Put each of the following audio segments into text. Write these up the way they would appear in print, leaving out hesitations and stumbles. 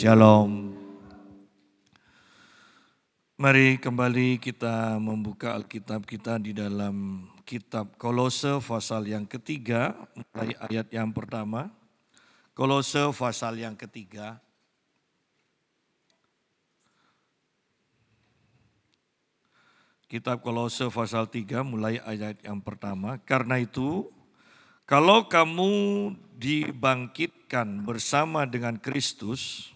Shalom. Mari kembali kita membuka Alkitab kita di dalam kitab Kolose pasal yang ketiga, mulai ayat yang pertama. Kolose pasal yang ketiga. Kitab Kolose pasal 3 mulai ayat yang pertama. Karena itu, kalau kamu dibangkitkan bersama dengan Kristus,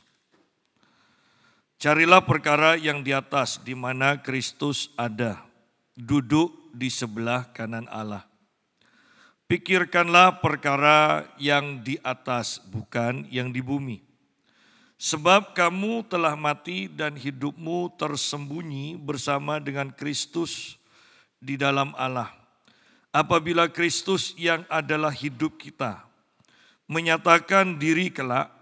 carilah perkara yang di atas, di mana Kristus ada, duduk di sebelah kanan Allah. Pikirkanlah perkara yang di atas, bukan yang di bumi. Sebab kamu telah mati dan hidupmu tersembunyi bersama dengan Kristus di dalam Allah. Apabila Kristus yang adalah hidup kita menyatakan diri kelak,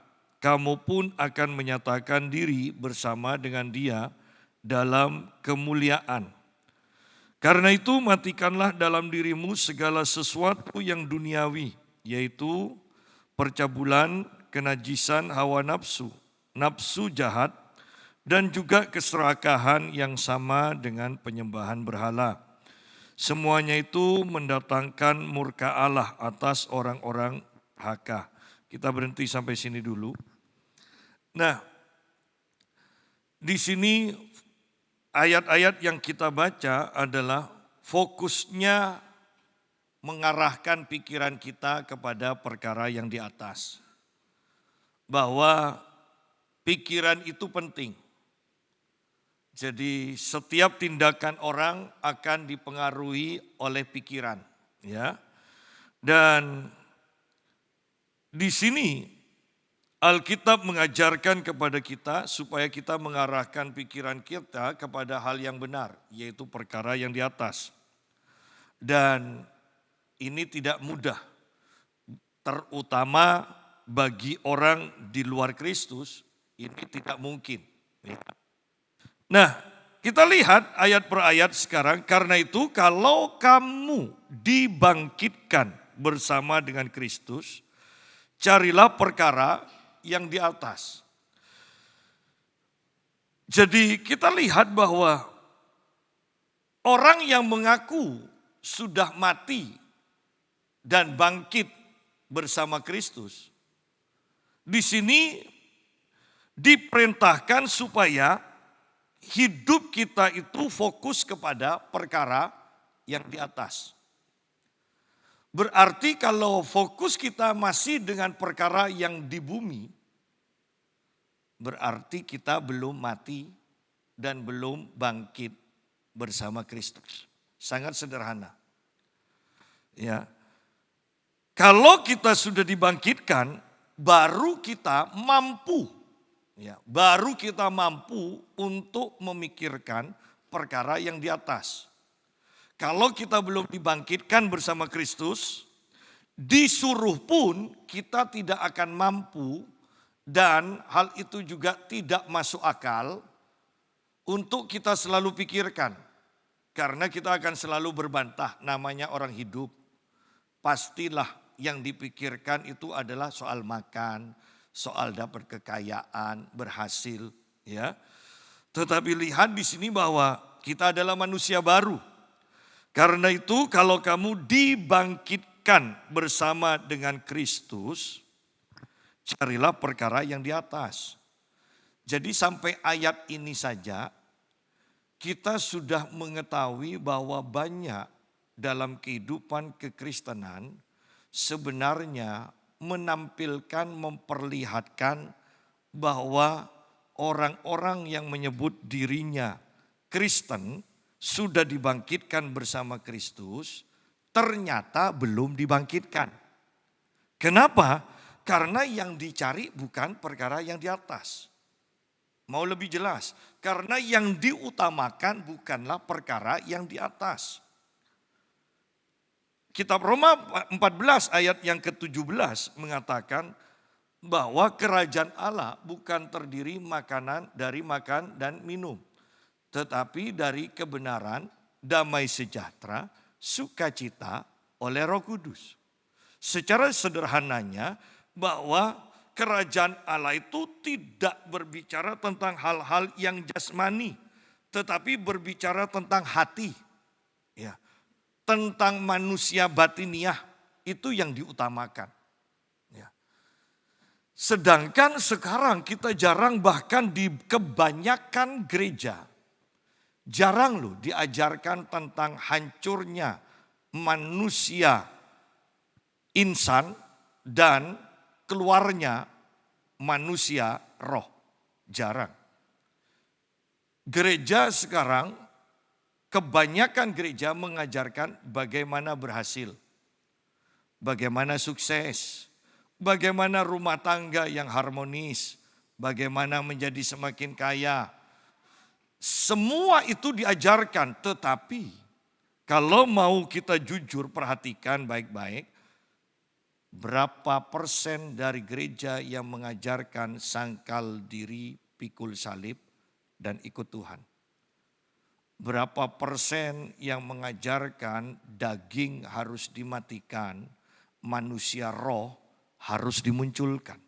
kamu pun akan menyatakan diri bersama dengan Dia dalam kemuliaan. Karena itu matikanlah dalam dirimu segala sesuatu yang duniawi, yaitu percabulan, kenajisan hawa nafsu, nafsu jahat, dan juga keserakahan yang sama dengan penyembahan berhala. Semuanya itu mendatangkan murka Allah atas orang-orang haka. Kita berhenti sampai sini dulu. Nah, di sini ayat-ayat yang kita baca adalah fokusnya mengarahkan pikiran kita kepada perkara yang di atas. Bahwa pikiran itu penting. Jadi setiap tindakan orang akan dipengaruhi oleh pikiran, ya. Dan di sini Alkitab mengajarkan kepada kita supaya kita mengarahkan pikiran kita kepada hal yang benar, yaitu perkara yang di atas. Dan ini tidak mudah, terutama bagi orang di luar Kristus, ini tidak mungkin. Nah, kita lihat ayat per ayat sekarang. Karena itu kalau kamu dibangkitkan bersama dengan Kristus, carilah perkara yang di atas. Jadi kita lihat bahwa orang yang mengaku sudah mati dan bangkit bersama Kristus, di sini diperintahkan supaya hidup kita itu fokus kepada perkara yang di atas. Berarti kalau fokus kita masih dengan perkara yang di bumi, berarti kita belum mati dan belum bangkit bersama Kristus. Sangat sederhana. Ya. Kalau kita sudah dibangkitkan, baru kita mampu. Ya, baru kita mampu untuk memikirkan perkara yang di atas. Kalau kita belum dibangkitkan bersama Kristus, disuruh pun kita tidak akan mampu dan hal itu juga tidak masuk akal untuk kita selalu pikirkan. Karena kita akan selalu berbantah, namanya orang hidup. Pastilah yang dipikirkan itu adalah soal makan, soal dapat kekayaan, berhasil, ya. Tetapi lihat di sini bahwa kita adalah manusia baru. Karena itu kalau kamu dibangkitkan bersama dengan Kristus, carilah perkara yang di atas. Jadi sampai ayat ini saja kita sudah mengetahui bahwa banyak dalam kehidupan kekristenan sebenarnya menampilkan, memperlihatkan bahwa orang-orang yang menyebut dirinya Kristen sudah dibangkitkan bersama Kristus, ternyata belum dibangkitkan. Kenapa? Karena yang dicari bukan perkara yang di atas. Mau lebih jelas, karena yang diutamakan bukanlah perkara yang di atas. Kitab Roma 14 ayat yang ke-17 mengatakan bahwa kerajaan Allah bukan terdiri dari makan dan minum, tetapi dari kebenaran, damai sejahtera, sukacita oleh Roh Kudus. Secara sederhananya bahwa kerajaan Allah itu tidak berbicara tentang hal-hal yang jasmani, tetapi berbicara tentang hati. Ya, tentang manusia batiniah itu yang diutamakan. Ya. Sedangkan sekarang kita jarang, bahkan di kebanyakan gereja, jarang loh diajarkan tentang hancurnya manusia insan dan keluarnya manusia roh. Jarang. Gereja sekarang, kebanyakan gereja mengajarkan bagaimana berhasil, bagaimana sukses, bagaimana rumah tangga yang harmonis, bagaimana menjadi semakin kaya. Semua itu diajarkan, tetapi kalau mau kita jujur perhatikan baik-baik, berapa persen dari gereja yang mengajarkan sangkal diri, pikul salib, dan ikut Tuhan? Berapa persen yang mengajarkan daging harus dimatikan, manusia roh harus dimunculkan?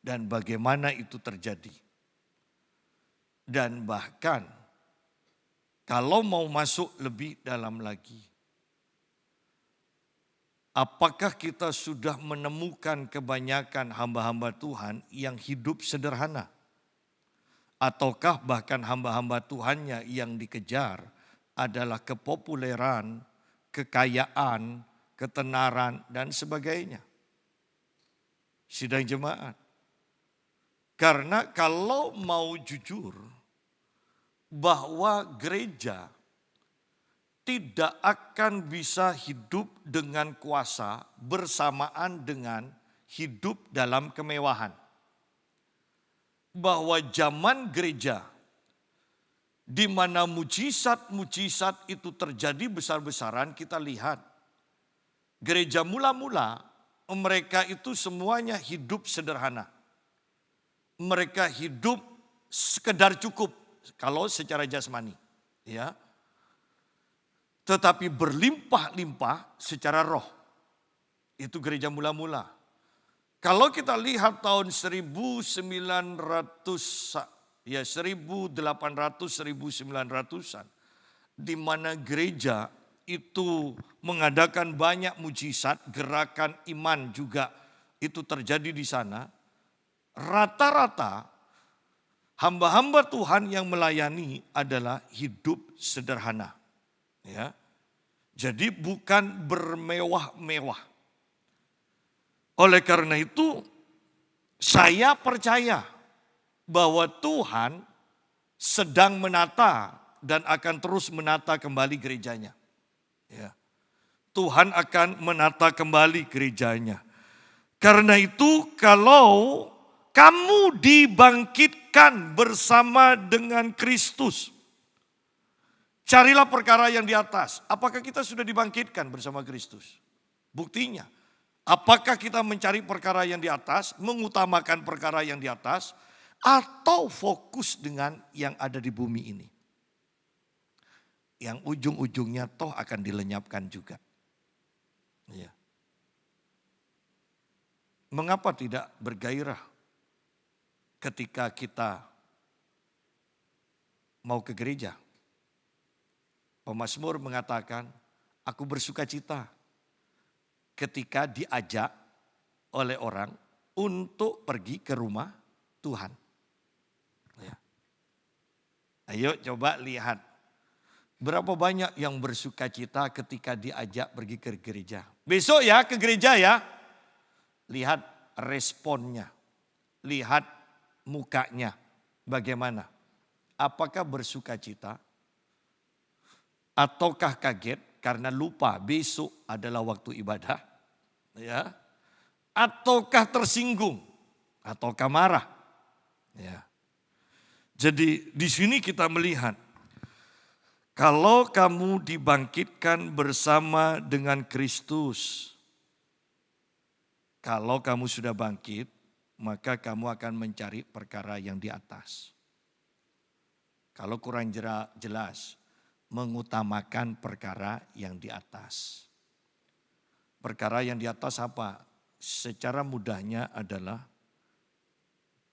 Dan bagaimana itu terjadi? Dan bahkan kalau mau masuk lebih dalam lagi, apakah kita sudah menemukan kebanyakan hamba-hamba Tuhan yang hidup sederhana? Ataukah bahkan hamba-hamba Tuhannya yang dikejar adalah kepopuleran, kekayaan, ketenaran, dan sebagainya? Sidang jemaat. Karena kalau mau jujur, bahwa gereja tidak akan bisa hidup dengan kuasa bersamaan dengan hidup dalam kemewahan. Bahwa zaman gereja di mana mujizat-mujizat itu terjadi besar-besaran, kita lihat gereja mula-mula mereka itu semuanya hidup sederhana. Mereka hidup sekedar cukup kalau secara jasmani, ya. Tetapi berlimpah-limpah secara roh. Itu gereja mula-mula. Kalau kita lihat tahun 1800-1900-an, di mana gereja itu mengadakan banyak mujizat, gerakan iman juga itu terjadi di sana. Rata-rata hamba-hamba Tuhan yang melayani adalah hidup sederhana. Ya. Jadi bukan bermewah-mewah. Oleh karena itu, saya percaya bahwa Tuhan sedang menata dan akan terus menata kembali gerejanya. Ya. Tuhan akan menata kembali gerejanya. Karena itu kalau kamu dibangkitkan bersama dengan Kristus, carilah perkara yang di atas. Apakah kita sudah dibangkitkan bersama Kristus? Buktinya, apakah kita mencari perkara yang di atas, mengutamakan perkara yang di atas, atau fokus dengan yang ada di bumi ini? Yang ujung-ujungnya toh akan dilenyapkan juga. Ya. Mengapa tidak bergairah ketika kita mau ke gereja? Pemazmur mengatakan, aku bersuka cita ketika diajak oleh orang untuk pergi ke rumah Tuhan. Ya. Ayo coba lihat, berapa banyak yang bersuka cita ketika diajak pergi ke gereja. Besok ya ke gereja ya. Lihat responnya, lihat mukanya bagaimana. Apakah bersuka cita? Ataukah kaget karena lupa besok adalah waktu ibadah? Ya. Ataukah tersinggung? Ataukah marah? Ya. Jadi di sini kita melihat, kalau kamu dibangkitkan bersama dengan Kristus, kalau kamu sudah bangkit, maka kamu akan mencari perkara yang di atas. Kalau kurang jelas, mengutamakan perkara yang di atas. Perkara yang di atas apa? secara mudahnya adalah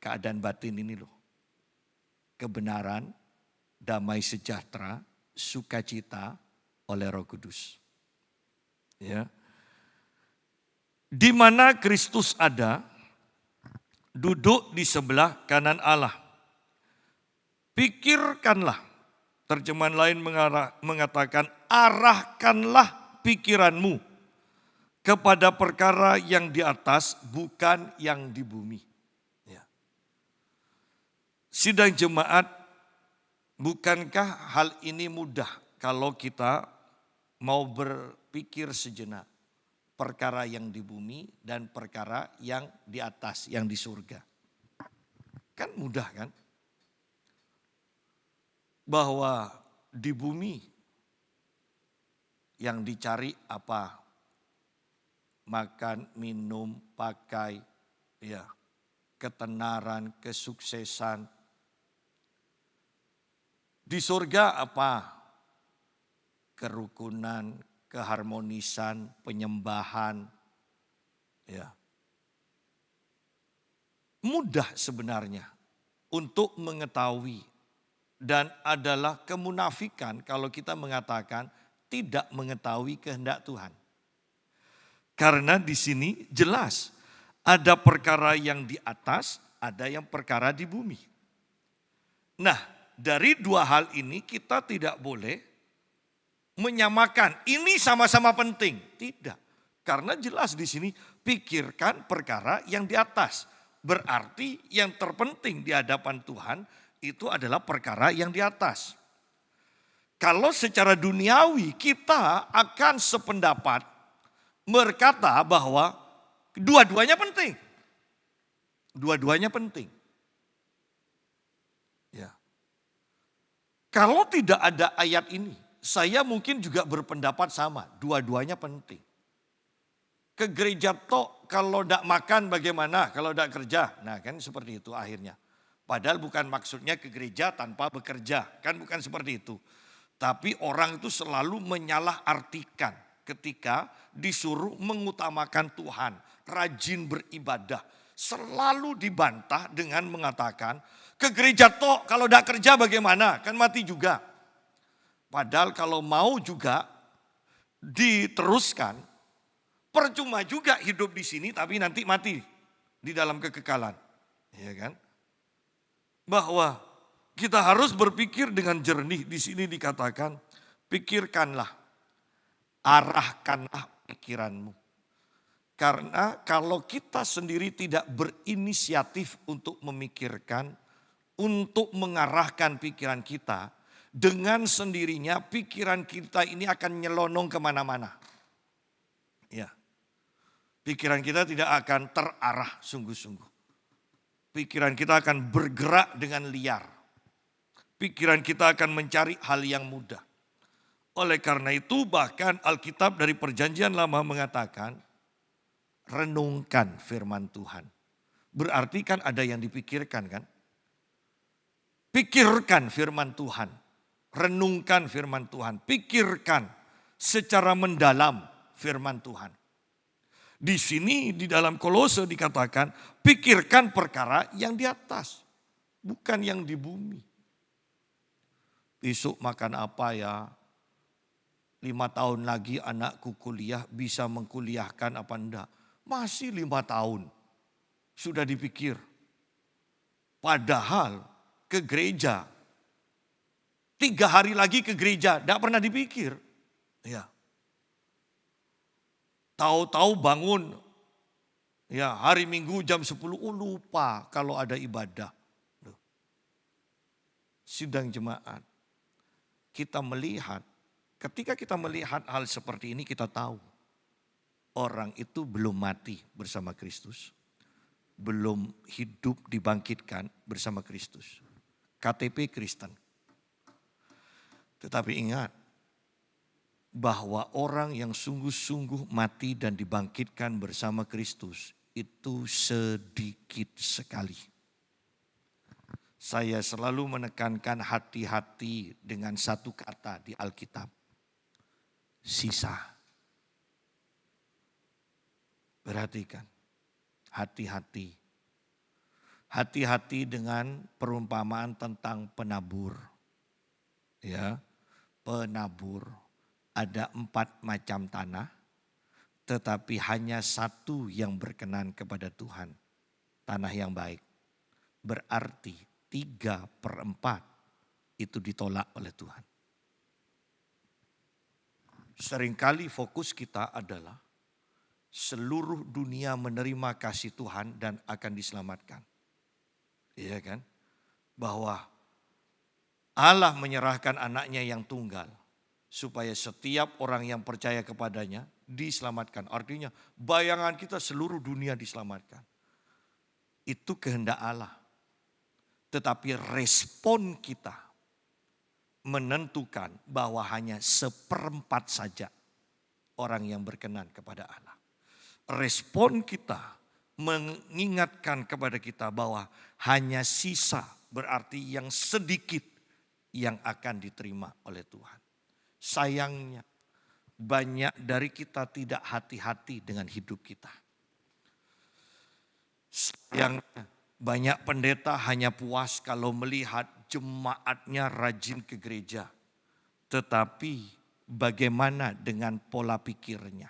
keadaan batin ini loh. Kebenaran, damai sejahtera, sukacita oleh Roh Kudus. Ya. Di mana Kristus ada, duduk di sebelah kanan Allah. Pikirkanlah, terjemahan lain mengatakan arahkanlah pikiranmu kepada perkara yang di atas, bukan yang di bumi. Ya. Sidang jemaat, bukankah hal ini mudah kalau kita mau berpikir sejenak? Perkara yang di bumi dan perkara yang di atas, yang di surga. Kan mudah kan? Bahwa di bumi yang dicari apa? Makan, minum, pakai, ya, ketenaran, kesuksesan. Di surga apa? Kerukunan, keharmonisan, penyembahan. Ya. Mudah sebenarnya untuk mengetahui dan adalah kemunafikan kalau kita mengatakan tidak mengetahui kehendak Tuhan. Karena di sini jelas ada perkara yang di atas, ada yang perkara di bumi. Nah, dari dua hal ini kita tidak boleh menyamakan ini sama-sama penting. Tidak. Karena jelas di sini pikirkan perkara yang di atas. Berarti yang terpenting di hadapan Tuhan itu adalah perkara yang di atas. Kalau secara duniawi kita akan sependapat berkata bahwa dua-duanya penting. Dua-duanya penting. Ya. Kalau tidak ada ayat ini, saya mungkin juga berpendapat sama, dua-duanya penting. Ke gereja tok kalau tidak makan bagaimana, kalau tidak kerja. Nah kan seperti itu akhirnya. Padahal bukan maksudnya ke gereja tanpa bekerja, kan bukan seperti itu. Tapi orang itu selalu menyalahartikan ketika disuruh mengutamakan Tuhan, rajin beribadah. Selalu dibantah dengan mengatakan, ke gereja tok kalau tidak kerja bagaimana, kan mati juga. Padahal kalau mau juga diteruskan, percuma juga hidup di sini tapi nanti mati di dalam kekekalan. Ya kan? Bahwa kita harus berpikir dengan jernih. Di sini dikatakan, pikirkanlah, arahkanlah pikiranmu. Karena kalau kita sendiri tidak berinisiatif untuk memikirkan, untuk mengarahkan pikiran kita, dengan sendirinya pikiran kita ini akan nyelonong kemana-mana. Ya. Pikiran kita tidak akan terarah sungguh-sungguh. Pikiran kita akan bergerak dengan liar. Pikiran kita akan mencari hal yang mudah. Oleh karena itu bahkan Alkitab dari Perjanjian Lama mengatakan, renungkan firman Tuhan. Berarti kan ada yang dipikirkan kan? Pikirkan firman Tuhan. Renungkan firman Tuhan, pikirkan secara mendalam firman Tuhan. Di sini di dalam Kolose dikatakan, pikirkan perkara yang di atas, bukan yang di bumi. Besok makan apa ya? 5 tahun lagi anakku kuliah, bisa mengkuliahkan apa enggak? Masih 5 tahun, sudah dipikir. Padahal ke gereja, 3 hari lagi ke gereja, tidak pernah dipikir. Ya. Tahu-tahu bangun, ya hari Minggu jam 10, lupa kalau ada ibadah. Sidang jemaat, kita melihat, ketika kita melihat hal seperti ini kita tahu. Orang itu belum mati bersama Kristus. Belum hidup dibangkitkan bersama Kristus. KTP Kristen. Tetapi ingat bahwa orang yang sungguh-sungguh mati dan dibangkitkan bersama Kristus itu sedikit sekali. Saya selalu menekankan hati-hati dengan satu kata di Alkitab. Sisa. Perhatikan. hati-hati. Hati-hati dengan perumpamaan tentang penabur. Ya, penabur. Ada 4 macam tanah, tetapi hanya satu yang berkenan kepada Tuhan. Tanah yang baik. Berarti 3/4 itu ditolak oleh Tuhan. Seringkali fokus kita adalah seluruh dunia menerima kasih Tuhan dan akan diselamatkan. Iya kan? Bahwa Allah menyerahkan anaknya yang tunggal supaya setiap orang yang percaya kepadanya diselamatkan. Artinya bayangan kita seluruh dunia diselamatkan. Itu kehendak Allah. Tetapi respon kita menentukan bahwa hanya 1/4 saja orang yang berkenan kepada Allah. Respon kita mengingatkan kepada kita bahwa hanya sisa, berarti yang sedikit yang akan diterima oleh Tuhan. Sayangnya banyak dari kita tidak hati-hati dengan hidup kita. Yang banyak pendeta hanya puas kalau melihat jemaatnya rajin ke gereja. Tetapi bagaimana dengan pola pikirnya?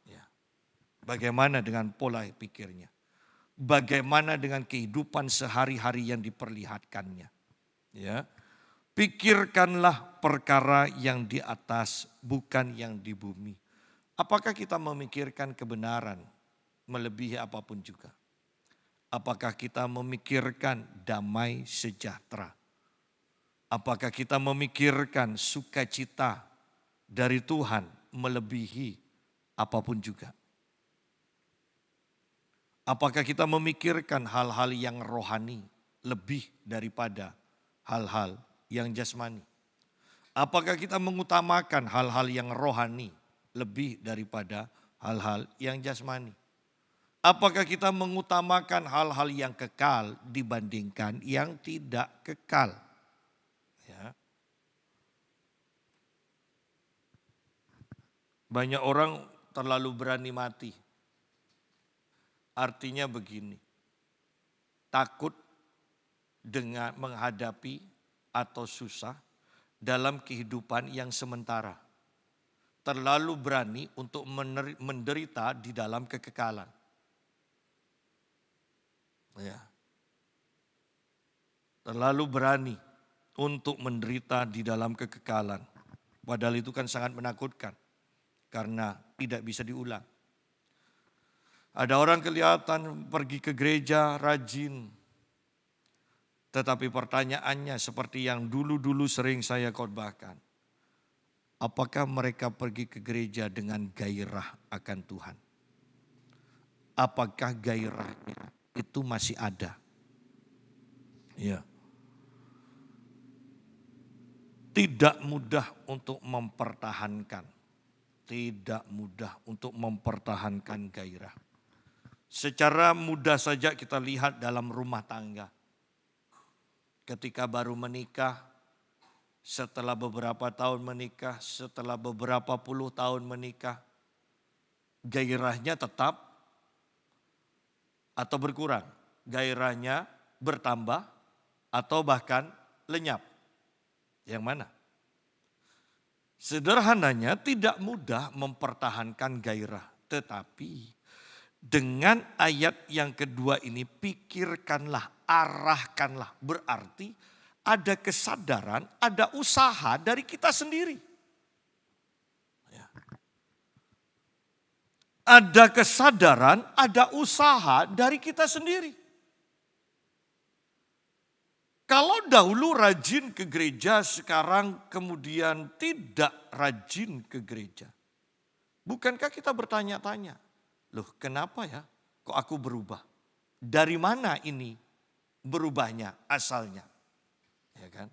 Ya. Bagaimana dengan pola pikirnya? Bagaimana dengan kehidupan sehari-hari yang diperlihatkannya? Ya. Pikirkanlah perkara yang di atas, bukan yang di bumi. Apakah kita memikirkan kebenaran melebihi apapun juga? Apakah kita memikirkan damai sejahtera? Apakah kita memikirkan sukacita dari Tuhan melebihi apapun juga? Apakah kita memikirkan hal-hal yang rohani lebih daripada hal-hal yang jasmani? Apakah kita mengutamakan hal-hal yang rohani lebih daripada hal-hal yang jasmani? Apakah kita mengutamakan hal-hal yang kekal dibandingkan yang tidak kekal? Ya. Banyak orang terlalu berani mati. Artinya begini, takut dengan menghadapi atau susah dalam kehidupan yang sementara. Terlalu berani untuk menderita di dalam kekekalan. Ya. Terlalu berani untuk menderita di dalam kekekalan. Padahal itu kan sangat menakutkan karena tidak bisa diulang. Ada orang kelihatan pergi ke gereja rajin. Tetapi pertanyaannya seperti yang dulu-dulu sering saya khotbahkan. Apakah mereka pergi ke gereja dengan gairah akan Tuhan? Apakah gairahnya itu masih ada? Ya. Tidak mudah untuk mempertahankan. Tidak mudah untuk mempertahankan gairah. Secara mudah saja kita lihat dalam rumah tangga. Ketika baru menikah, setelah beberapa tahun menikah, setelah beberapa puluh tahun menikah, gairahnya tetap atau berkurang, gairahnya bertambah atau bahkan lenyap. Yang mana? Sederhananya tidak mudah mempertahankan gairah, tetapi dengan ayat yang kedua ini pikirkanlah, arahkanlah, berarti ada kesadaran, ada usaha dari kita sendiri. Ada kesadaran, ada usaha dari kita sendiri. Kalau dahulu rajin ke gereja, sekarang kemudian tidak rajin ke gereja. Bukankah kita bertanya-tanya, loh kenapa ya kok aku berubah? Dari mana ini berubahnya asalnya? Ya kan?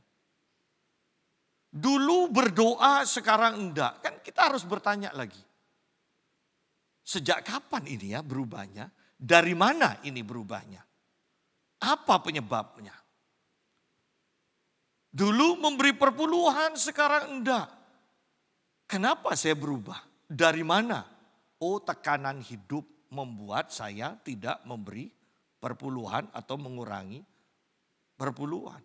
Dulu berdoa, sekarang enggak. Kan kita harus bertanya lagi. Sejak kapan ini ya berubahnya? Dari mana ini berubahnya? Apa penyebabnya? Dulu memberi perpuluhan, sekarang enggak. Kenapa saya berubah? Dari mana? Oh, tekanan hidup membuat saya tidak memberi perpuluhan atau mengurangi perpuluhan.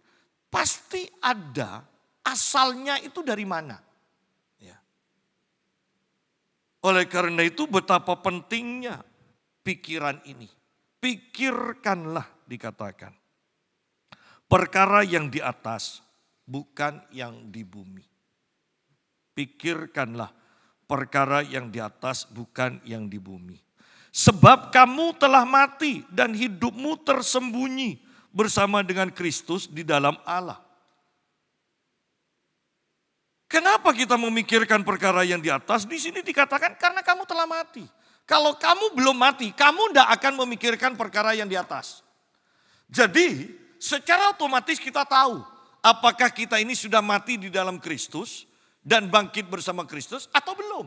Pasti ada asalnya itu dari mana. Ya. Oleh karena itu betapa pentingnya pikiran ini. Pikirkanlah dikatakan. Perkara yang di atas bukan yang di bumi. Pikirkanlah perkara yang di atas bukan yang di bumi. Sebab kamu telah mati dan hidupmu tersembunyi bersama dengan Kristus di dalam Allah. Kenapa kita memikirkan perkara yang di atas? Di sini dikatakan karena kamu telah mati. Kalau kamu belum mati, kamu tidak akan memikirkan perkara yang di atas. Jadi secara otomatis kita tahu apakah kita ini sudah mati di dalam Kristus dan bangkit bersama Kristus atau belum.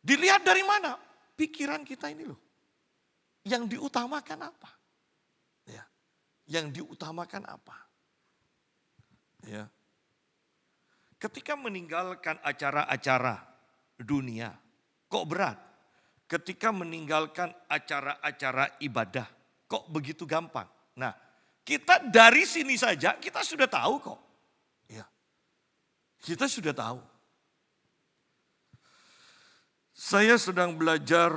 Dilihat dari mana? Pikiran kita ini loh. Yang diutamakan apa? Ya. Yang diutamakan apa? Ya. Ketika meninggalkan acara-acara dunia, kok berat? Ketika meninggalkan acara-acara ibadah, kok begitu gampang? Nah, kita dari sini saja kita sudah tahu kok. Ya. Kita sudah tahu. Saya sedang belajar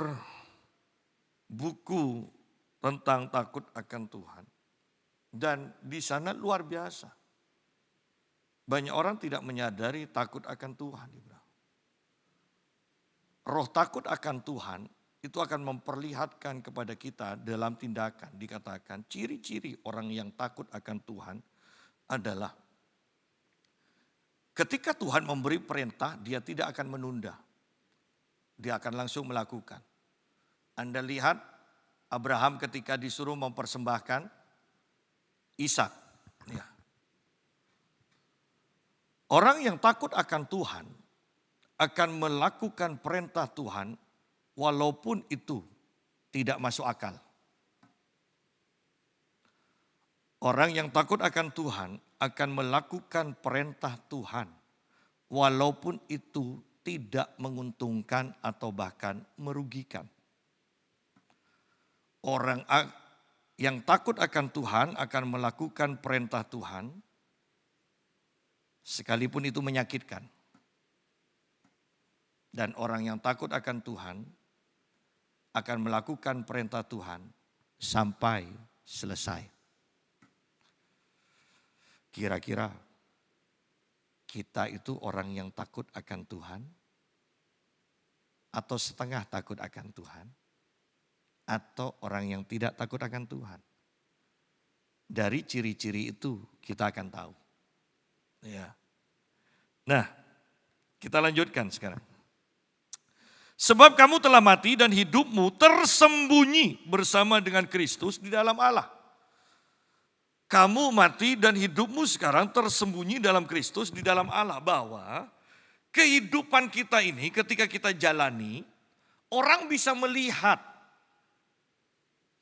buku tentang takut akan Tuhan. Dan di sana luar biasa. Banyak orang tidak menyadari takut akan Tuhan. Roh takut akan Tuhan itu akan memperlihatkan kepada kita dalam tindakan. Dikatakan ciri-ciri orang yang takut akan Tuhan adalah ketika Tuhan memberi perintah, dia tidak akan menunda. Dia akan langsung melakukan. Anda lihat Abraham ketika disuruh mempersembahkan Ishak. Ya. Orang yang takut akan Tuhan akan melakukan perintah Tuhan walaupun itu tidak masuk akal. Orang yang takut akan Tuhan akan melakukan perintah Tuhan walaupun itu tidak menguntungkan atau bahkan merugikan. Orang yang takut akan Tuhan akan melakukan perintah Tuhan sekalipun itu menyakitkan. Dan orang yang takut akan Tuhan akan melakukan perintah Tuhan sampai selesai. Kira-kira kita itu orang yang takut akan Tuhan atau setengah takut akan Tuhan atau orang yang tidak takut akan Tuhan. Dari ciri-ciri itu kita akan tahu. Ya. Nah, kita lanjutkan sekarang. Sebab kamu telah mati dan hidupmu tersembunyi bersama dengan Kristus di dalam Allah. Kamu mati dan hidupmu sekarang tersembunyi dalam Kristus di dalam Allah. Bahwa kehidupan kita ini ketika kita jalani, orang bisa melihat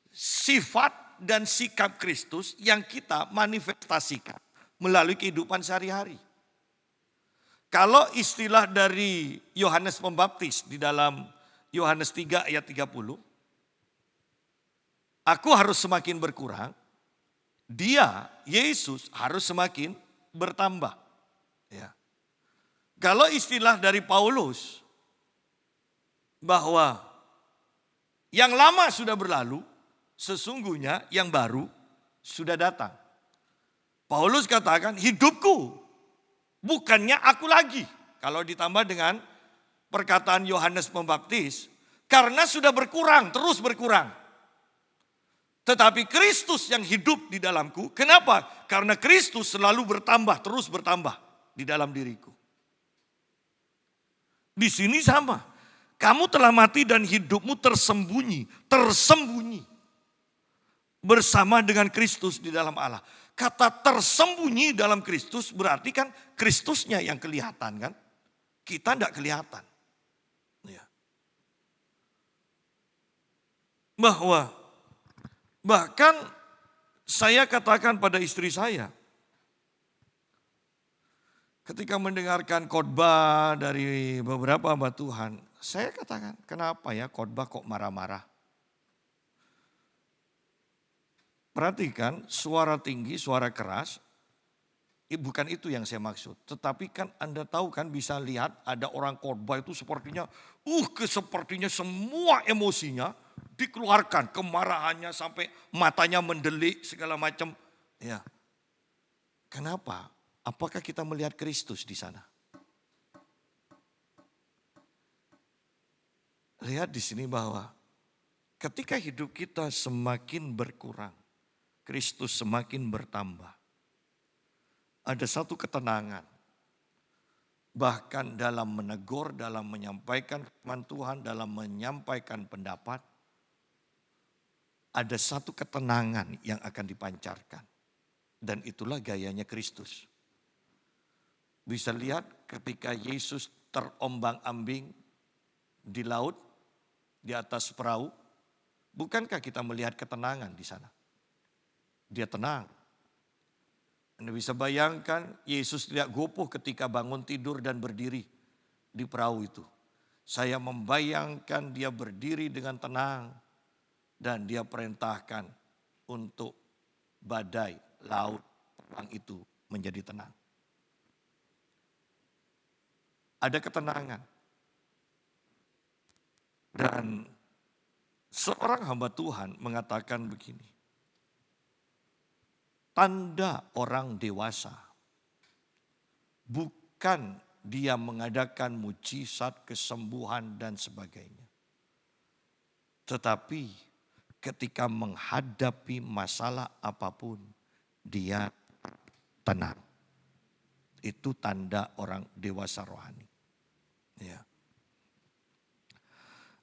sifat dan sikap Kristus yang kita manifestasikan melalui kehidupan sehari-hari. Kalau istilah dari Yohanes Pembaptis di dalam Yohanes 3 ayat 30. Aku harus semakin berkurang, dia, Yesus harus semakin bertambah. Ya. Kalau istilah dari Paulus bahwa yang lama sudah berlalu, sesungguhnya yang baru sudah datang. Paulus katakan hidupku bukannya aku lagi. Kalau ditambah dengan perkataan Yohanes Pembaptis, karena sudah berkurang, terus berkurang. Tetapi Kristus yang hidup di dalamku, kenapa? Karena Kristus selalu bertambah, terus bertambah di dalam diriku. Di sini sama. Kamu telah mati dan hidupmu tersembunyi bersama dengan Kristus di dalam Allah. Kata tersembunyi dalam Kristus berarti kan Kristusnya yang kelihatan kan. Kita tidak kelihatan. Ya. Bahkan saya katakan pada istri saya, Ketika mendengarkan khotbah dari beberapa hamba Tuhan, saya katakan, kenapa ya khotbah kok marah-marah? Perhatikan, suara tinggi, suara keras, bukan itu yang saya maksud. Tetapi kan Anda tahu kan, bisa lihat ada orang khotbah itu sepertinya, sepertinya semua emosinya dikeluarkan, kemarahannya sampai matanya mendelik segala macam. Ya, kenapa? Apakah kita melihat Kristus di sana? Lihat di sini bahwa ketika hidup kita semakin berkurang, Kristus semakin bertambah. Ada satu ketenangan. Bahkan dalam menegur, dalam menyampaikan firman Tuhan, dalam menyampaikan pendapat, ada satu ketenangan yang akan dipancarkan. Dan itulah gayanya Kristus. Bisa lihat ketika Yesus terombang-ambing di laut, di atas perahu. Bukankah kita melihat ketenangan di sana? Dia tenang. Anda bisa bayangkan Yesus tidak gopoh ketika bangun tidur dan berdiri di perahu itu. Saya membayangkan dia berdiri dengan tenang dan dia perintahkan untuk badai laut perang itu menjadi tenang. Ada ketenangan. Dan seorang hamba Tuhan mengatakan begini. Tanda orang dewasa bukan dia mengadakan mujizat, kesembuhan dan sebagainya. Tetapi ketika menghadapi masalah apapun, dia tenang. Itu tanda orang dewasa rohani. Ya.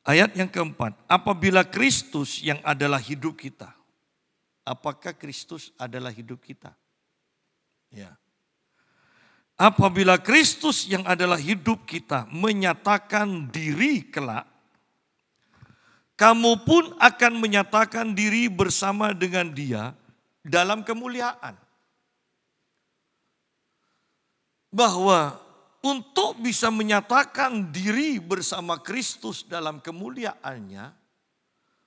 Ayat yang keempat, apabila Kristus yang adalah hidup kita. Apakah Kristus adalah hidup kita? Ya. Apabila Kristus yang adalah hidup kita menyatakan diri kelak, kamu pun akan menyatakan diri bersama dengan Dia dalam kemuliaan. Bahwa untuk bisa menyatakan diri bersama Kristus dalam kemuliaannya,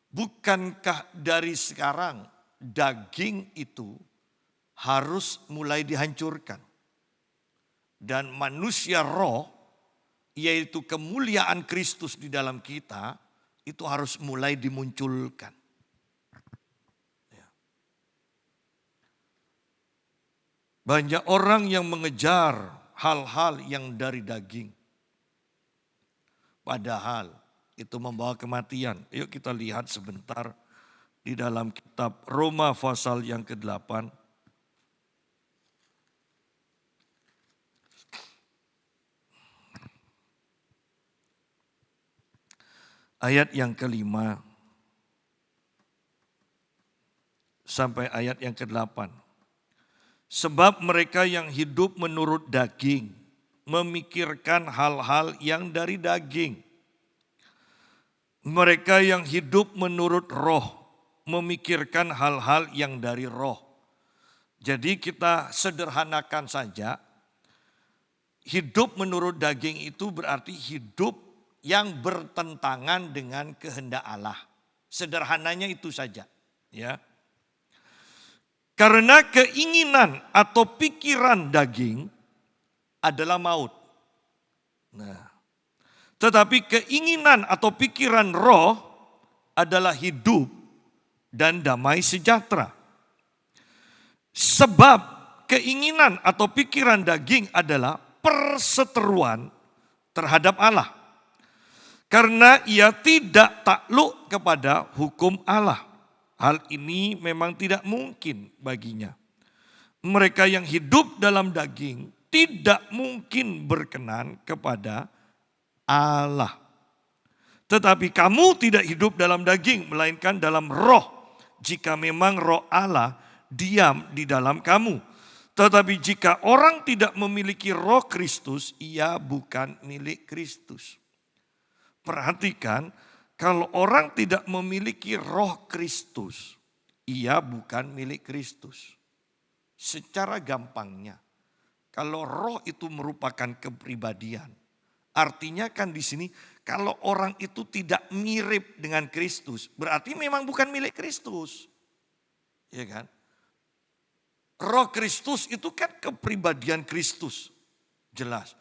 bukankah dari sekarang daging itu harus mulai dihancurkan. Dan manusia roh, yaitu kemuliaan Kristus di dalam kita, itu harus mulai dimunculkan. Ya. Banyak orang yang mengejar hal-hal yang dari daging. Padahal itu membawa kematian. Yuk kita lihat sebentar di dalam kitab Roma pasal yang ke-8. Ayat yang ke-5 sampai ayat yang ke-8. Sebab mereka yang hidup menurut daging memikirkan hal-hal yang dari daging. Mereka yang hidup menurut roh memikirkan hal-hal yang dari roh. Jadi kita sederhanakan saja, hidup menurut daging itu berarti hidup yang bertentangan dengan kehendak Allah. Sederhananya itu saja, ya. Karena keinginan atau pikiran daging adalah maut. Nah, tetapi keinginan atau pikiran roh adalah hidup dan damai sejahtera. Sebab keinginan atau pikiran daging adalah perseteruan terhadap Allah. Karena ia tidak takluk kepada hukum Allah. Hal ini memang tidak mungkin baginya. Mereka yang hidup dalam daging tidak mungkin berkenan kepada Allah. Tetapi kamu tidak hidup dalam daging, melainkan dalam roh. Jika memang roh Allah diam di dalam kamu. Tetapi jika orang tidak memiliki roh Kristus, ia bukan milik Kristus. Perhatikan, kalau orang tidak memiliki roh Kristus, ia bukan milik Kristus. Secara gampangnya, kalau roh itu merupakan kepribadian. Artinya kan di sini kalau orang itu tidak mirip dengan Kristus, berarti memang bukan milik Kristus. Ya kan? Roh Kristus itu kan kepribadian Kristus. Jelas.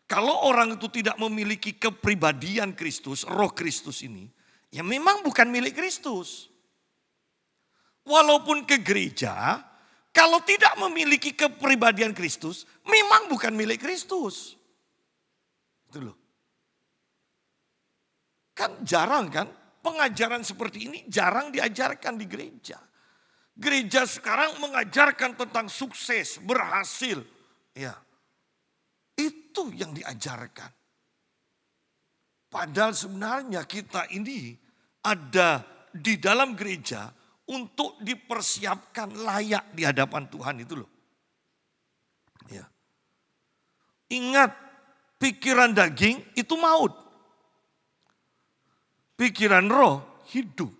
Kalau orang itu tidak memiliki kepribadian Kristus, roh Kristus ini, ya memang bukan milik Kristus. Walaupun ke gereja, kalau tidak memiliki kepribadian Kristus, memang bukan milik Kristus. Itu loh. Kan jarang kan, pengajaran seperti ini jarang diajarkan di gereja. Gereja sekarang mengajarkan tentang sukses, berhasil. Ya, itu yang diajarkan. Padahal sebenarnya kita ini ada di dalam gereja untuk dipersiapkan layak di hadapan Tuhan itu loh. Ya. Ingat, pikiran daging itu maut. Pikiran roh hidup.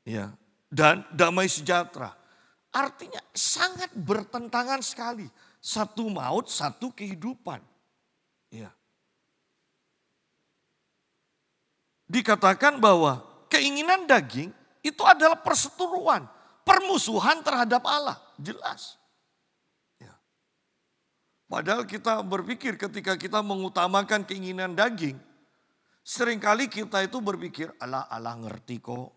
Ya, dan damai sejahtera. Artinya sangat bertentangan sekali. Satu maut, satu kehidupan. Ya. Dikatakan bahwa keinginan daging itu adalah perseteruan, permusuhan terhadap Allah. Jelas. Ya. Padahal kita berpikir ketika kita mengutamakan keinginan daging, seringkali kita itu berpikir, Allah ngerti kok,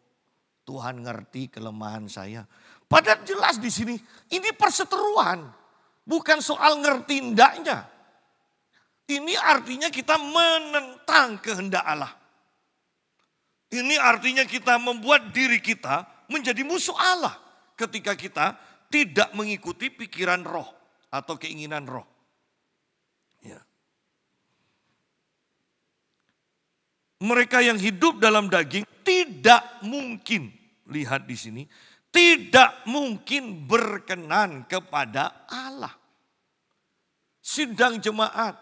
Tuhan ngerti kelemahan saya. Padahal jelas di sini, ini perseteruan, bukan soal ngerti ndaknya. Ini artinya kita menentang kehendak Allah. Ini artinya kita membuat diri kita menjadi musuh Allah ketika kita tidak mengikuti pikiran roh atau keinginan roh. Ya. Mereka yang hidup dalam daging tidak mungkin, lihat di sini, tidak mungkin berkenan kepada Allah. Sidang jemaat,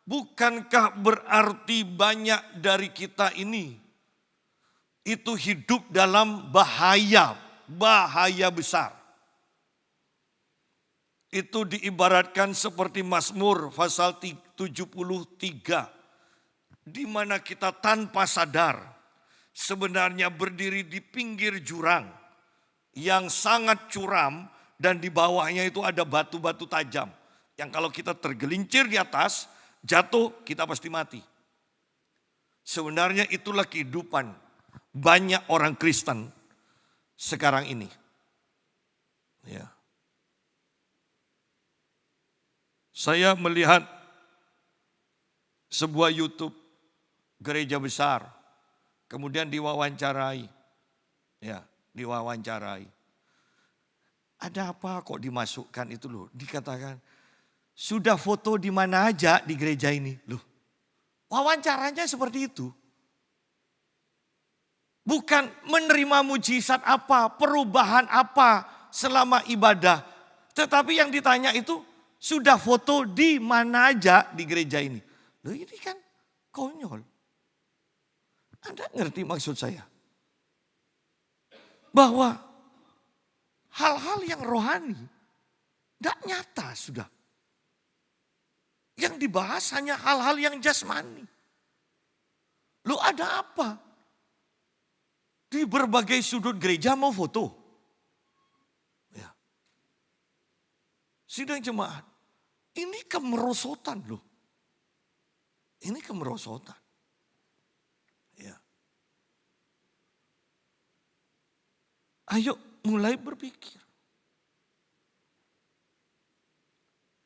bukankah berarti banyak dari kita ini itu hidup dalam bahaya besar. Itu diibaratkan seperti Mazmur pasal 73. Di mana kita tanpa sadar sebenarnya berdiri di pinggir jurang yang sangat curam dan di bawahnya itu ada batu-batu tajam. Yang kalau kita tergelincir di atas, jatuh kita pasti mati. Sebenarnya itulah kehidupan banyak orang Kristen sekarang ini. Ya. Saya melihat sebuah YouTube gereja besar, kemudian diwawancarai. Ya, diwawancarai. Ada apa kok dimasukkan itu loh? Dikatakan, sudah foto di mana aja di gereja ini. Loh, wawancaranya seperti itu. Bukan menerima mujizat apa, perubahan apa selama ibadah. Tetapi yang ditanya itu sudah foto di mana aja di gereja ini. Loh ini kan konyol. Anda ngerti maksud saya? Bahwa hal-hal yang rohani tidak nyata sudah. Yang dibahas hanya hal-hal yang jasmani. Loh ada apa? Di berbagai sudut gereja mau foto. Ya. Sidang jemaat, ini kemerosotan loh. Ini kemerosotan. Ya. Ayo mulai berpikir.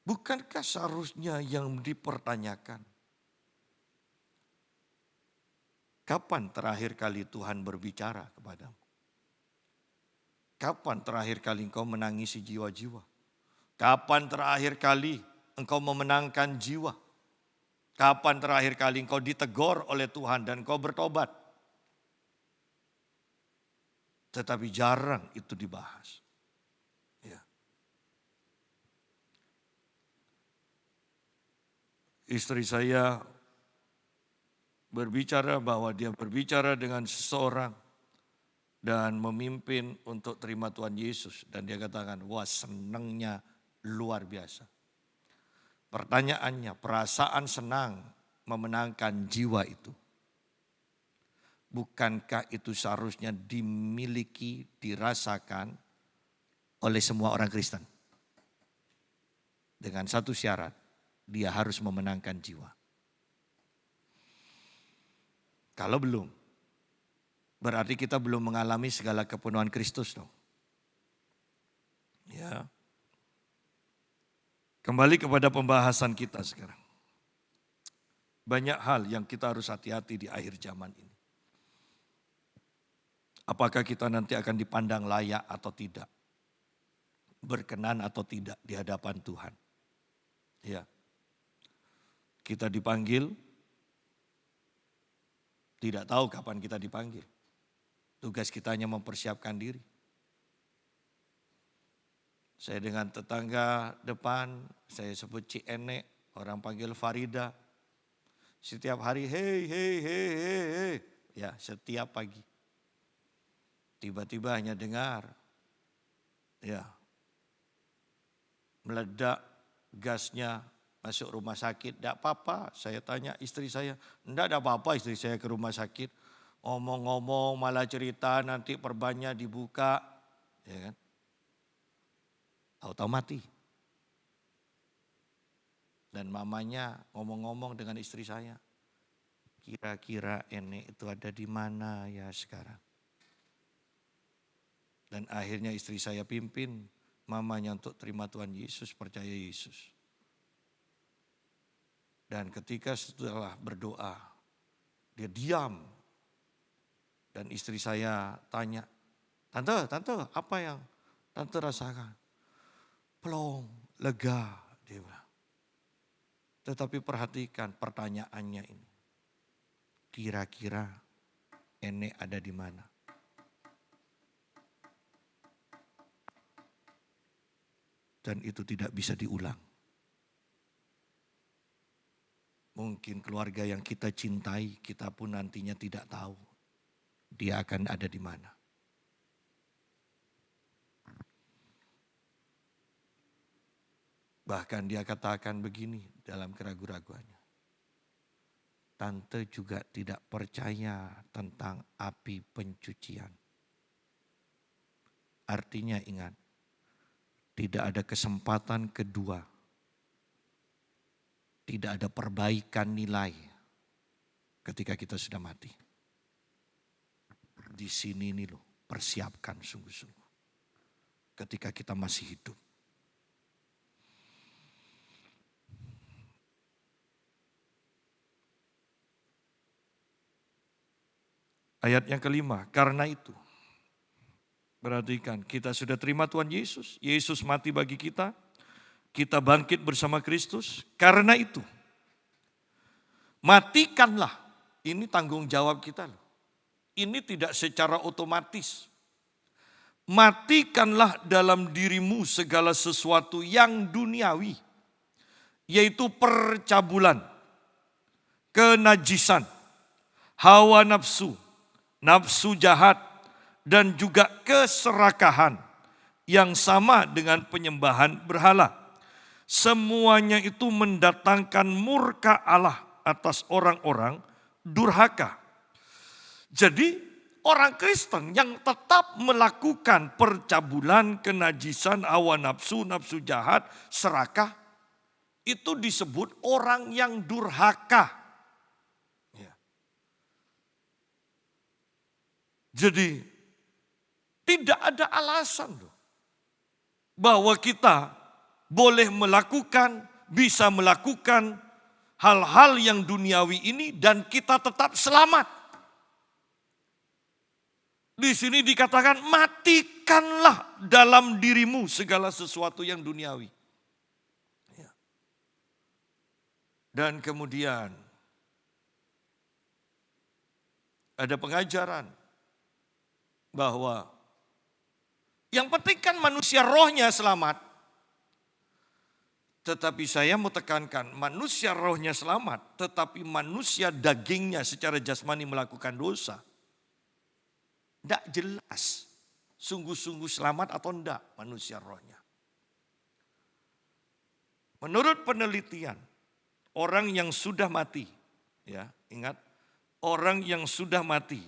Bukankah seharusnya yang dipertanyakan? Kapan terakhir kali Tuhan berbicara kepadamu? Kapan terakhir kali engkau menangisi jiwa-jiwa? Kapan terakhir kali engkau memenangkan jiwa? Kapan terakhir kali engkau ditegur oleh Tuhan dan engkau bertobat? Tetapi jarang itu dibahas. Ya. Istri saya berbicara bahwa dia berbicara dengan seseorang dan memimpin untuk terima Tuhan Yesus. Dan dia katakan, wah senangnya luar biasa. Pertanyaannya, perasaan senang memenangkan jiwa itu. Bukankah itu seharusnya dimiliki, dirasakan oleh semua orang Kristen? Dengan satu syarat, dia harus memenangkan jiwa. Kalau belum, berarti kita belum mengalami segala kepenuhan Kristus dong. Ya. Kembali kepada pembahasan kita sekarang. Banyak hal yang kita harus hati-hati di akhir zaman ini. Apakah kita nanti akan dipandang layak atau tidak? Berkenan atau tidak di hadapan Tuhan? Ya. Kita dipanggil, tidak tahu kapan kita dipanggil. Tugas kita hanya mempersiapkan diri. Saya dengan tetangga depan, saya sebut Cik Enek, orang panggil Farida. Setiap hari, hei. Ya, setiap pagi. Tiba-tiba hanya dengar, ya, meledak gasnya masuk rumah sakit. Tidak apa-apa, saya tanya istri saya. Tidak ada apa-apa istri saya ke rumah sakit. Ngomong-ngomong malah cerita nanti perbannya dibuka. Ya kan? Tahu-tahu mati. Dan mamanya ngomong-ngomong dengan istri saya. Kira-kira Enek itu ada di mana ya sekarang? Dan akhirnya istri saya pimpin mamanya untuk terima Tuhan Yesus, percaya Yesus. Dan ketika setelah berdoa, dia diam. Dan istri saya tanya, Tante, apa yang Tante rasakan? Plong, lega, dia bilang. Tetapi perhatikan pertanyaannya ini. Kira-kira Enek ada di mana? Dan itu tidak bisa diulang. Mungkin keluarga yang kita cintai, kita pun nantinya tidak tahu dia akan ada di mana. Bahkan dia katakan begini dalam keraguan-raguannya. Tante juga tidak percaya tentang api pencucian. Artinya ingat, tidak ada kesempatan kedua. Tidak ada perbaikan nilai ketika kita sudah mati. Di sini nih loh, persiapkan sungguh-sungguh. Ketika kita masih hidup. Ayat yang kelima, karena itu. Perhatikan, kita sudah terima Tuhan Yesus. Yesus mati bagi kita. Kita bangkit bersama Kristus. Karena itu, matikanlah. Ini tanggung jawab kita loh. Ini tidak secara otomatis. Matikanlah dalam dirimu segala sesuatu yang duniawi. Yaitu percabulan, kenajisan, hawa nafsu, nafsu jahat, dan juga keserakahan yang sama dengan penyembahan berhala. Semuanya itu mendatangkan murka Allah atas orang-orang durhaka. Jadi orang Kristen yang tetap melakukan percabulan, kenajisan, hawa nafsu, nafsu jahat, serakah, itu disebut orang yang durhaka. Jadi tidak ada alasan loh bahwa kita boleh melakukan, bisa melakukan hal-hal yang duniawi ini dan kita tetap selamat. Di sini dikatakan matikanlah dalam dirimu segala sesuatu yang duniawi. Dan kemudian ada pengajaran bahwa yang penting kan manusia rohnya selamat. Tetapi saya mau tekankan, manusia rohnya selamat, tetapi manusia dagingnya secara jasmani melakukan dosa. Tidak jelas sungguh-sungguh selamat atau enggak manusia rohnya. Menurut penelitian, orang yang sudah mati, ya ingat, orang yang sudah mati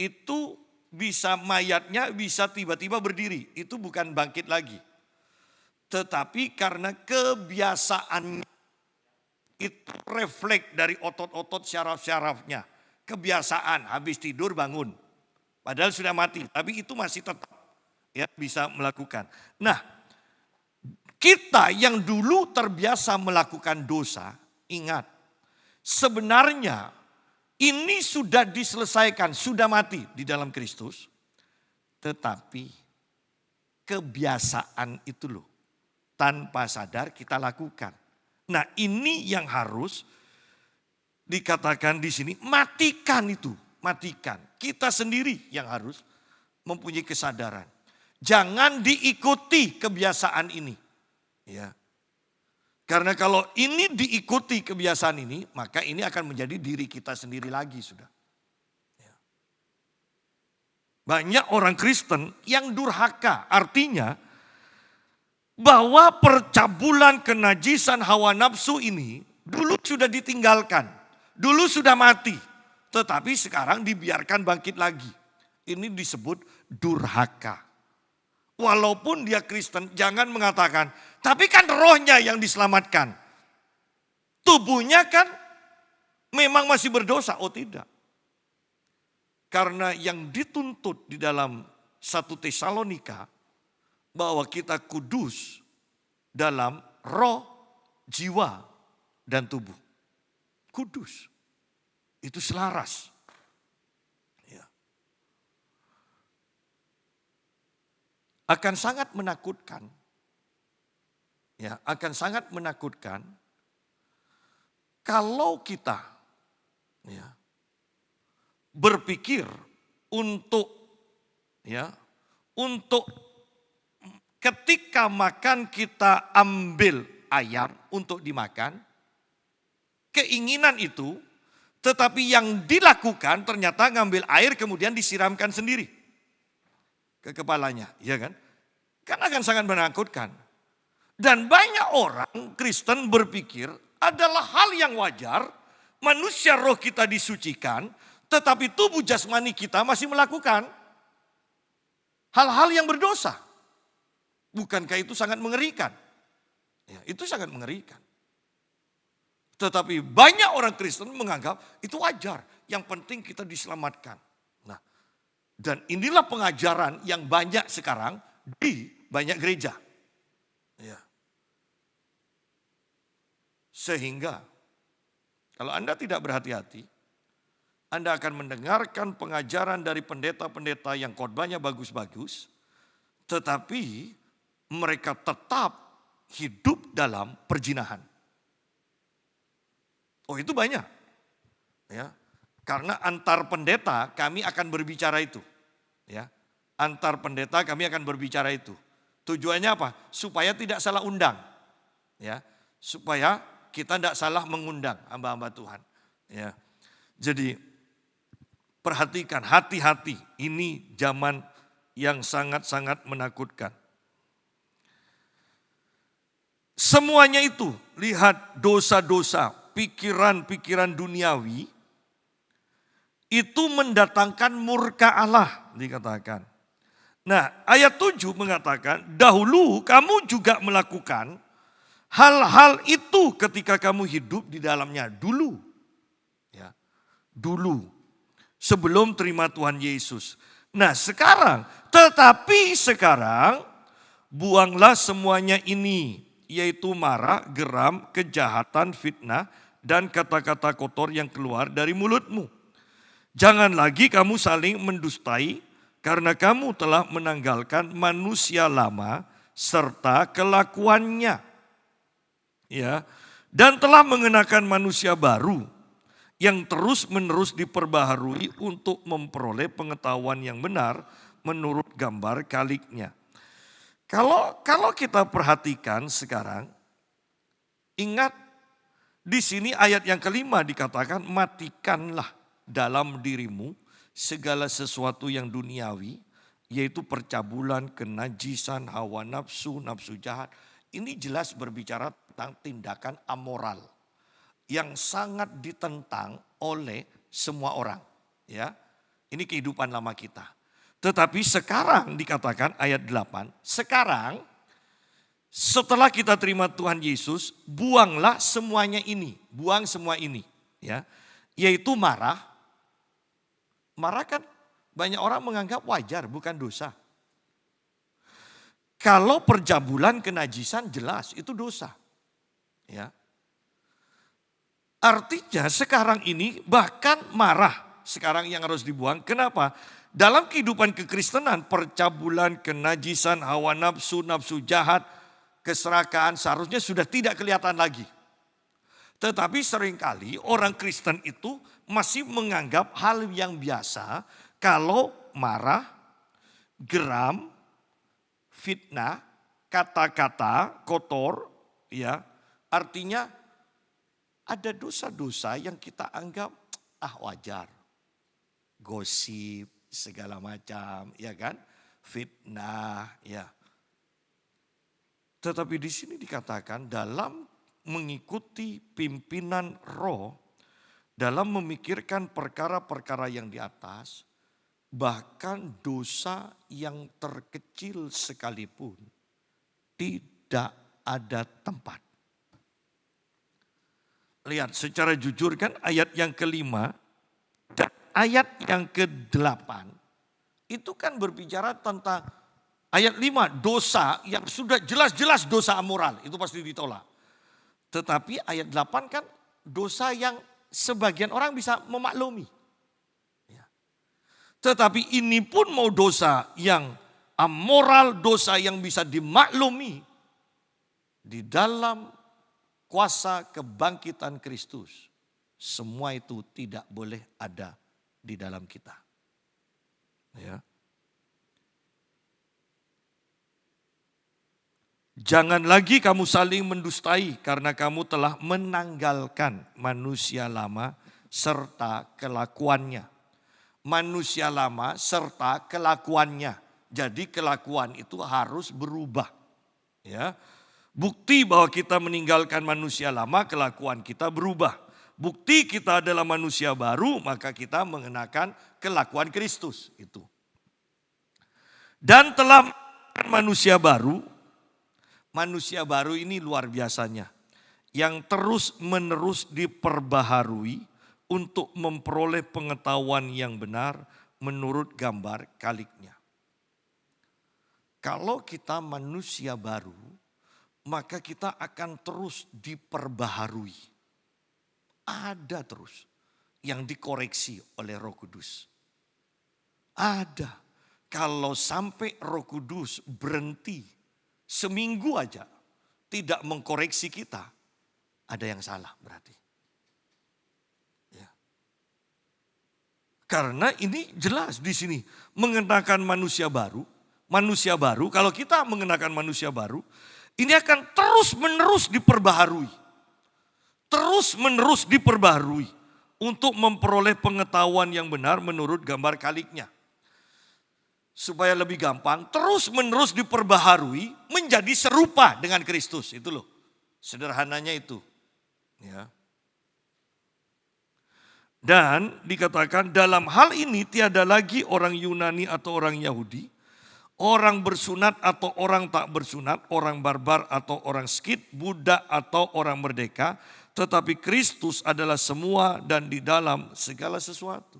itu bisa mayatnya bisa tiba-tiba berdiri, itu bukan bangkit lagi. Tetapi karena kebiasaannya, itu refleks dari otot-otot syaraf-syarafnya. Kebiasaan habis tidur bangun. Padahal sudah mati, tapi itu masih tetap ya bisa melakukan. Nah, kita yang dulu terbiasa melakukan dosa, ingat, sebenarnya ini sudah diselesaikan, sudah mati di dalam Kristus. Tetapi kebiasaan itu loh, tanpa sadar kita lakukan. Nah, ini yang harus dikatakan di sini, matikan itu, matikan. Kita sendiri yang harus mempunyai kesadaran. Jangan diikuti kebiasaan ini. Ya. Karena kalau ini diikuti kebiasaan ini, maka ini akan menjadi diri kita sendiri lagi sudah. Ya. Banyak orang Kristen yang durhaka, artinya bahwa percabulan kenajisan hawa nafsu ini dulu sudah ditinggalkan, dulu sudah mati, tetapi sekarang dibiarkan bangkit lagi. Ini disebut durhaka. Walaupun dia Kristen, jangan mengatakan, tapi kan rohnya yang diselamatkan. Tubuhnya kan memang masih berdosa. Oh tidak. Karena yang dituntut di dalam 1 Tesalonika, bahwa kita kudus dalam roh, jiwa, dan tubuh. Kudus. Itu selaras. Ya. Akan sangat menakutkan. Ya, akan sangat menakutkan kalau kita ya, berpikir untuk ketika makan kita ambil ayam untuk dimakan, keinginan itu, tetapi yang dilakukan ternyata ngambil air kemudian disiramkan sendiri ke kepalanya, ya kan? Kan akan sangat menakutkan. Dan banyak orang Kristen berpikir adalah hal yang wajar, manusia roh kita disucikan, tetapi tubuh jasmani kita masih melakukan hal-hal yang berdosa. Bukankah itu sangat mengerikan? Ya, itu sangat mengerikan. Tetapi banyak orang Kristen menganggap itu wajar. Yang penting kita diselamatkan. Nah, dan inilah pengajaran yang banyak sekarang di banyak gereja. Ya. Sehingga kalau Anda tidak berhati-hati, Anda akan mendengarkan pengajaran dari pendeta-pendeta yang khotbahnya bagus-bagus, tetapi mereka tetap hidup dalam perjinahan. Oh itu banyak. Ya. Karena antar pendeta kami akan berbicara itu. Ya. Antar pendeta kami akan berbicara itu. Tujuannya apa? Supaya tidak salah undang. Ya. Supaya kita tidak salah mengundang hamba-hamba Tuhan. Ya. Jadi perhatikan, hati-hati. Ini zaman yang sangat-sangat menakutkan. Semuanya itu, lihat dosa-dosa, pikiran-pikiran duniawi, itu mendatangkan murka Allah, dikatakan. Nah, ayat 7 mengatakan, dahulu kamu juga melakukan hal-hal itu ketika kamu hidup di dalamnya. Dulu, ya, dulu, sebelum terima Tuhan Yesus. Nah sekarang, tetapi sekarang, buanglah semuanya ini, yaitu marah, geram, kejahatan, fitnah, dan kata-kata kotor yang keluar dari mulutmu. Jangan lagi kamu saling mendustai, karena kamu telah menanggalkan manusia lama serta kelakuannya. Ya, dan telah mengenakan manusia baru yang terus-menerus diperbaharui untuk memperoleh pengetahuan yang benar menurut gambar kaliknya. Kalau kita perhatikan sekarang, ingat di sini ayat yang kelima dikatakan matikanlah dalam dirimu segala sesuatu yang duniawi, yaitu percabulan, kenajisan, hawa nafsu, nafsu jahat. Ini jelas berbicara tentang tindakan amoral yang sangat ditentang oleh semua orang. Ya, ini kehidupan lama kita. Tetapi sekarang dikatakan ayat 8, sekarang setelah kita terima Tuhan Yesus, buanglah semuanya ini, buang semua ini, ya. Yaitu marah. Marah kan banyak orang menganggap wajar, bukan dosa. Kalau percabulan kenajisan jelas itu dosa. Ya. Artinya sekarang ini bahkan marah sekarang yang harus dibuang. Kenapa? Dalam kehidupan kekristenan percabulan, kenajisan, hawa nafsu, nafsu jahat, keserakahan seharusnya sudah tidak kelihatan lagi. Tetapi seringkali orang Kristen itu masih menganggap hal yang biasa kalau marah, geram, fitnah, kata-kata kotor, ya, artinya ada dosa-dosa yang kita anggap wajar. Gosip segala macam, ya kan? Fitnah, ya. Tetapi di sini dikatakan dalam mengikuti pimpinan roh, dalam memikirkan perkara-perkara yang di atas, bahkan dosa yang terkecil sekalipun tidak ada tempat. Lihat secara jujur kan ayat yang kelima dan ayat yang ke-8 itu kan berbicara tentang ayat 5 dosa yang sudah jelas-jelas dosa amoral itu pasti ditolak. Tetapi ayat 8 kan dosa yang sebagian orang bisa memaklumi. Ya. Tetapi ini pun mau dosa yang amoral, dosa yang bisa dimaklumi di dalam kuasa kebangkitan Kristus, semua itu tidak boleh ada di dalam kita. Ya. Jangan lagi kamu saling mendustai karena kamu telah menanggalkan manusia lama serta kelakuannya. Manusia lama serta kelakuannya. Jadi kelakuan itu harus berubah. Ya. Bukti bahwa kita meninggalkan manusia lama, kelakuan kita berubah. Bukti kita adalah manusia baru, maka kita mengenakan kelakuan Kristus itu. Dan telah manusia baru ini luar biasanya. Yang terus menerus diperbaharui untuk memperoleh pengetahuan yang benar menurut gambar kaliknya. Kalau kita manusia baru, maka kita akan terus diperbaharui. Ada terus yang dikoreksi oleh Roh Kudus. Ada. Kalau sampai Roh Kudus berhenti seminggu aja tidak mengkoreksi kita, ada yang salah berarti. Ya. Karena ini jelas di sini mengenakan manusia baru. Manusia baru, kalau kita mengenakan manusia baru, ini akan terus-menerus diperbaharui. Terus-menerus diperbaharui. Untuk memperoleh pengetahuan yang benar menurut gambar kaliknya. Supaya lebih gampang, terus-menerus diperbaharui menjadi serupa dengan Kristus. Itu loh, sederhananya itu. Ya. Dan dikatakan dalam hal ini tiada lagi orang Yunani atau orang Yahudi, orang bersunat atau orang tak bersunat, orang barbar atau orang skit, budak atau orang merdeka, tetapi Kristus adalah semua dan di dalam segala sesuatu.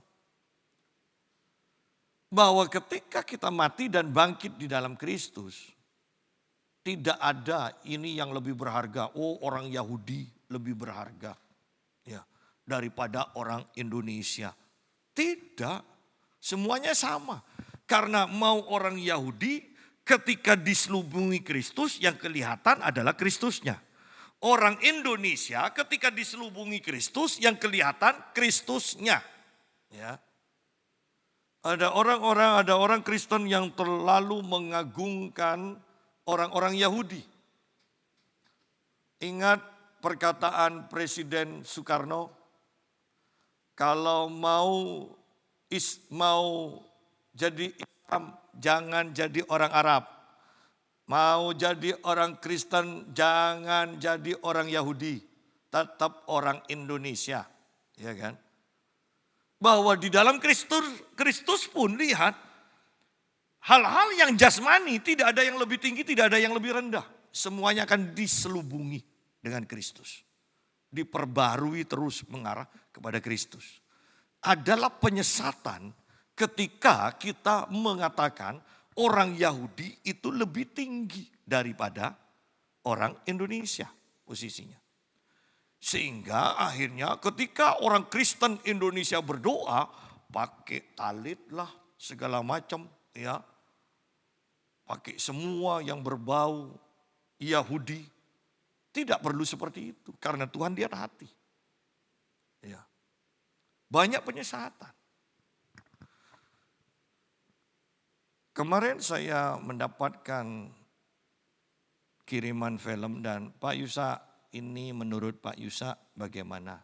Bahwa ketika kita mati dan bangkit di dalam Kristus, tidak ada ini yang lebih berharga. Oh, orang Yahudi lebih berharga ya daripada orang Indonesia. Tidak, semuanya sama. Karena mau orang Yahudi ketika diselubungi Kristus yang kelihatan adalah Kristusnya. Orang Indonesia ketika diselubungi Kristus yang kelihatan Kristusnya. Ya. Ada orang Kristen yang terlalu mengagungkan orang-orang Yahudi. Ingat perkataan Presiden Soekarno, kalau mau jadi Islam, jangan jadi orang Arab. Mau jadi orang Kristen, jangan jadi orang Yahudi. Tetap orang Indonesia. Ya kan? Bahwa di dalam Kristus pun lihat, hal-hal yang jasmani tidak ada yang lebih tinggi, tidak ada yang lebih rendah. Semuanya akan diselubungi dengan Kristus. Diperbarui terus mengarah kepada Kristus. Adalah penyesatan ketika kita mengatakan orang Yahudi itu lebih tinggi daripada orang Indonesia posisinya. Sehingga akhirnya ketika orang Kristen Indonesia berdoa, pakai talit lah segala macam ya. Pakai semua yang berbau Yahudi. Tidak perlu seperti itu karena Tuhan lihat hati. Ya. Banyak penyesatan. Kemarin saya mendapatkan kiriman film dan Pak Yusa, ini menurut Pak Yusa bagaimana?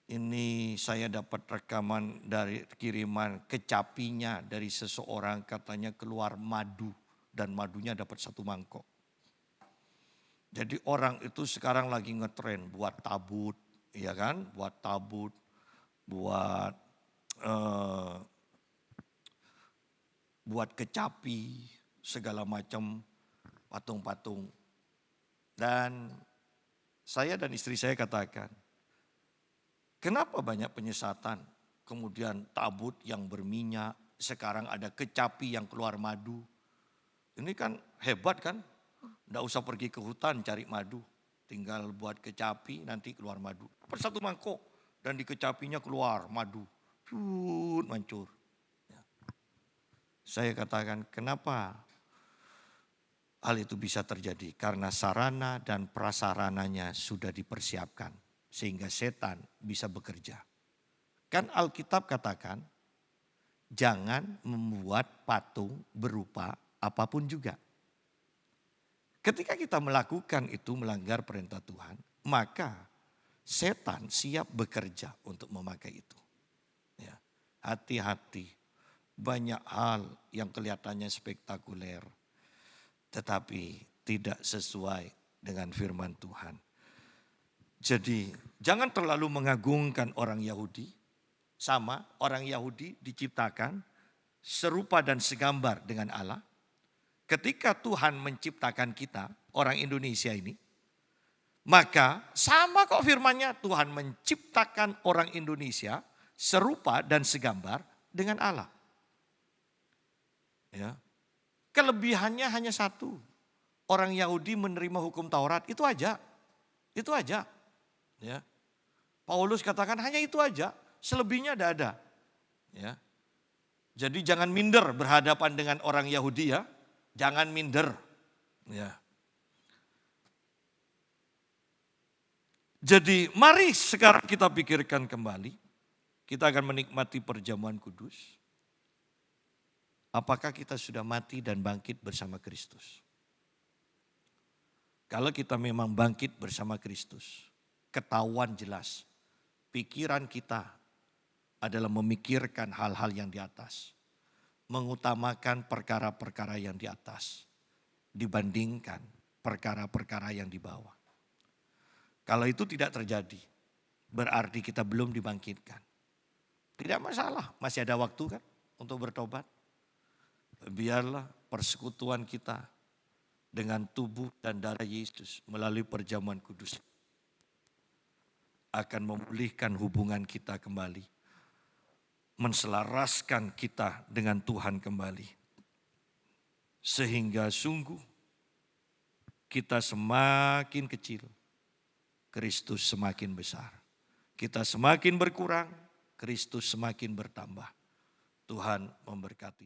Ini saya dapat rekaman dari kiriman kecapinya dari seseorang, katanya keluar madu dan madunya dapat 1 mangkok. Jadi orang itu sekarang lagi ngetren buat tabut, ya kan? Buat tabut, buat kecapi, segala macam patung-patung. Dan saya dan istri saya katakan, kenapa banyak penyesatan? Kemudian tabut yang berminyak, sekarang ada kecapi yang keluar madu. Ini kan hebat kan? Nggak usah pergi ke hutan cari madu. Tinggal buat kecapi nanti keluar madu. Per 1 mangkok dan di kecapinya keluar madu. Mancur. Saya katakan kenapa hal itu bisa terjadi? Karena sarana dan prasarananya sudah dipersiapkan. Sehingga setan bisa bekerja. Kan Alkitab katakan, jangan membuat patung berupa apapun juga. Ketika kita melakukan itu melanggar perintah Tuhan, maka setan siap bekerja untuk memakai itu. Ya, hati-hati, banyak hal yang kelihatannya spektakuler, tetapi tidak sesuai dengan firman Tuhan. Jadi jangan terlalu mengagungkan orang Yahudi. Sama, orang Yahudi diciptakan serupa dan segambar dengan Allah. Ketika Tuhan menciptakan kita, orang Indonesia ini, maka sama kok firmannya, Tuhan menciptakan orang Indonesia serupa dan segambar dengan Allah. Ya. Kelebihannya hanya satu, orang Yahudi menerima hukum Taurat, itu aja. Itu aja. Ya. Paulus katakan hanya itu aja, selebihnya tidak ada. Ya. Jadi jangan minder berhadapan dengan orang Yahudi ya. Jangan minder. Ya. Jadi mari sekarang kita pikirkan kembali. Kita akan menikmati perjamuan kudus. Apakah kita sudah mati dan bangkit bersama Kristus? Kalau kita memang bangkit bersama Kristus, ketahuan jelas. Pikiran kita adalah memikirkan hal-hal yang di atas. Mengutamakan perkara-perkara yang di atas dibandingkan perkara-perkara yang di bawah. Kalau itu tidak terjadi, berarti kita belum dibangkitkan. Tidak masalah, masih ada waktu kan untuk bertobat. Biarlah persekutuan kita dengan tubuh dan darah Yesus melalui perjamuan kudus akan memulihkan hubungan kita kembali. Menselaraskan kita dengan Tuhan kembali. Sehingga sungguh kita semakin kecil, Kristus semakin besar. Kita semakin berkurang, Kristus semakin bertambah. Tuhan memberkati.